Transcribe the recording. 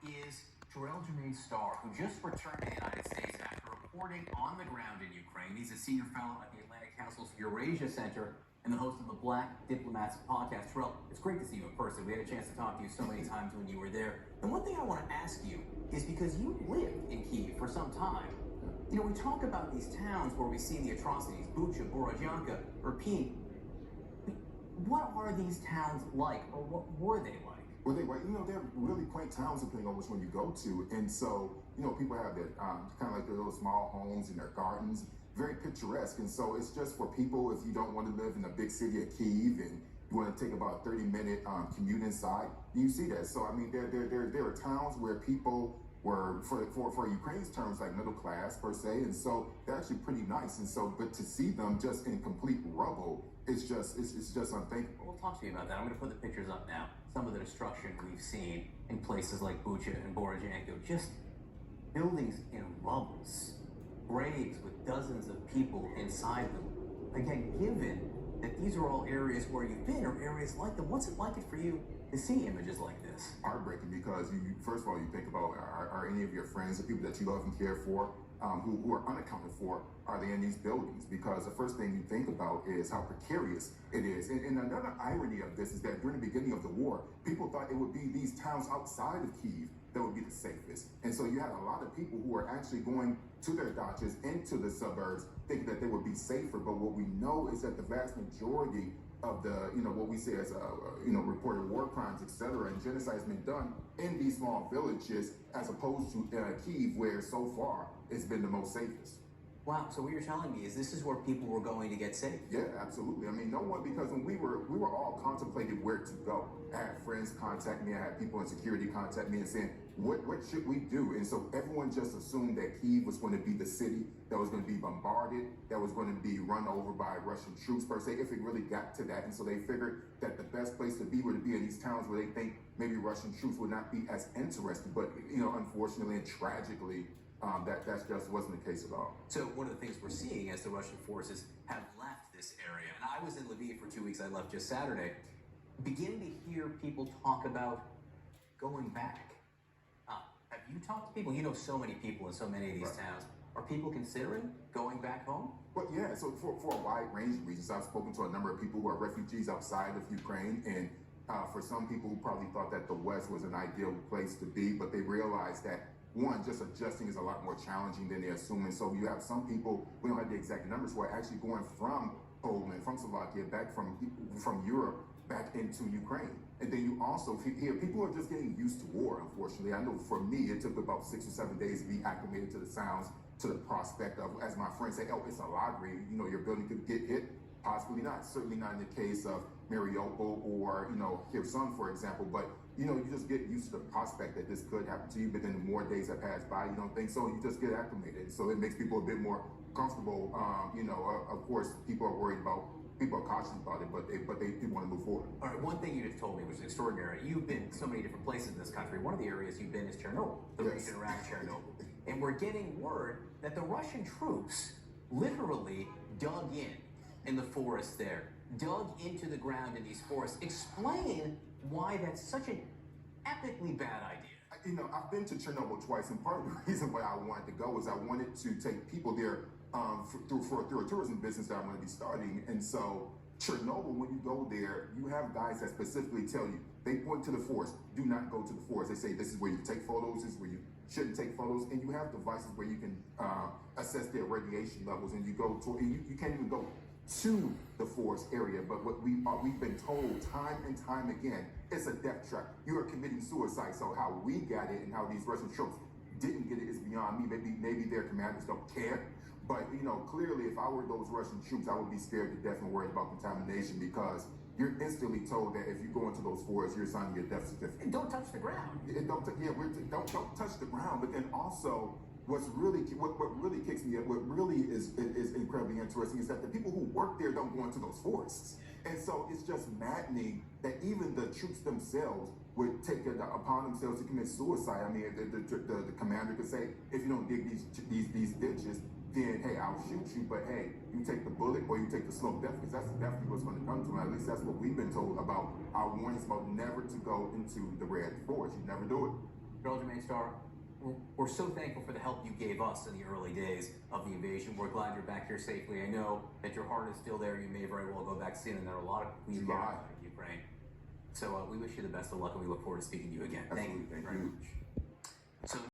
is Terrell Jermaine Starr, who just returned to the United States after reporting on the ground in Ukraine. He's a senior fellow at the Atlantic Council's Eurasia Center and the host of the Black Diplomats podcast. Terrell, it's great to see you in person. We had a chance to talk to you so many times when you were there. And one thing I want to ask you is because you lived in Kyiv for some time. You know, we talk about these towns where we've seen the atrocities, Bucha, Borodyanka, Irpin. What are these towns like, or what were they like? Well, they're really quaint towns depending on which one you go to. And so, people have their kind of like their little small homes and their gardens, very picturesque. And so it's just for people, if you don't want to live in the big city of Kyiv and you want to take about a 30-minute commute inside, you see that. So, I mean, there are towns where people were, for Ukraine's terms, like middle class per se. And so they're actually pretty nice. And so, but to see them just in complete rubble, it's just unthinkable. Well, talk to me about that. I'm going to put the pictures up now. Some of the destruction we've seen in places like Bucha and Borodyanka, just buildings in rubbles, graves with dozens of people inside them. Again, given that these are all areas where you've been or areas like them, what's it like for you to see images like this? Heartbreaking, because first of all, you think about are any of your friends, the people that you love and care for, who are unaccounted for, are they in these buildings? Because the first thing you think about is how precarious it is. And another irony of this is that during the beginning of the war, people thought it would be these towns outside of Kyiv that would be the safest. And so you had a lot of people who are actually going to their dachas into the suburbs thinking that they would be safer. But what we know is that the vast majority of the, what we say as, reported war crimes, et cetera, and genocide has been done in these small villages as opposed to Kyiv, where so far it's been the most safest. Wow, so what you're telling me is this is where people were going to get safe? Yeah, absolutely. I mean, no one, because when we were all contemplating where to go. I had friends contact me, I had people in security contact me and saying, what should we do? And so everyone just assumed that Kyiv was going to be the city that was going to be bombarded, that was going to be run over by Russian troops per se, if it really got to that. And so they figured that the best place to be would be in these towns where they think maybe Russian troops would not be as interested. But, unfortunately and tragically, that just wasn't the case at all. So one of the things we're seeing as the Russian forces have left this area, and I was in Lviv for 2 weeks, I left just Saturday, begin to hear people talk about going back. Have you talked to people? You know so many people in so many of these towns. Are people considering going back home? Well, yeah, so for a wide range of reasons. I've spoken to a number of people who are refugees outside of Ukraine, and for some people who probably thought that the West was an ideal place to be, but they realized that one, just adjusting is a lot more challenging than they assume. And so you have some people, we don't have the exact numbers, who are actually going from Poland, from Slovakia, back from Europe, back into Ukraine. And then you also hear people are just getting used to war, unfortunately. I know for me, it took about 6 or 7 days to be acclimated to the sounds, to the prospect of, as my friends say, it's a lottery, your building could get hit. Possibly not. Certainly not in the case of Mariupol or, Kherson, for example. But, you just get used to the prospect that this could happen to you. But then the more days that pass by, you don't think so. You just get acclimated. So it makes people a bit more comfortable. Of course, people are worried about, people are cautious about it, but they want to move forward. All right, one thing you just told me was extraordinary. You've been so many different places in this country. One of the areas you've been is Chernobyl, the region around Chernobyl. And we're getting word that the Russian troops literally dug in the forest there, dug into the ground in these forests. Explain why that's such an epically bad idea. I've been to Chernobyl twice, and part of the reason why I wanted to go is I wanted to take people there through a tourism business that I'm going to be starting. And so Chernobyl, when you go there, you have guys that specifically tell you, they point to the forest, do not go to the forest. They say this is where you take photos, this is where you shouldn't take photos, and you have devices where you can assess their radiation levels, and you go to, and you can't even go to the forest area. But what we've been told time and time again, it's a death trap. You are committing suicide. So how we got it and how these Russian troops didn't get it is beyond me. Maybe their commanders don't care. But clearly, if I were those Russian troops, I would be scared to death and worried about contamination, because you're instantly told that if you go into those forests, you're signing your death certificate. And don't touch the ground. Don't touch the ground. But then also, what really kicks me up, what really is incredibly interesting, is that the people who work there don't go into those forests. And so it's just maddening that even the troops themselves would take it upon themselves to commit suicide. I mean, the commander could say, if you don't dig these ditches, then hey, I'll shoot you, but hey, you take the bullet or you take the slow death, because that's definitely what's going to come to them. At least that's what we've been told about our warnings about never to go into the red forest. You never do it. Terrell Jermaine Starr, we're so thankful for the help you gave us in the early days of the invasion. We're glad you're back here safely. I know that your heart is still there. You may very well go back soon, and there are a lot of people here out of Ukraine. So we wish you the best of luck, and we look forward to speaking to you again. Absolutely. Thank you very much. So.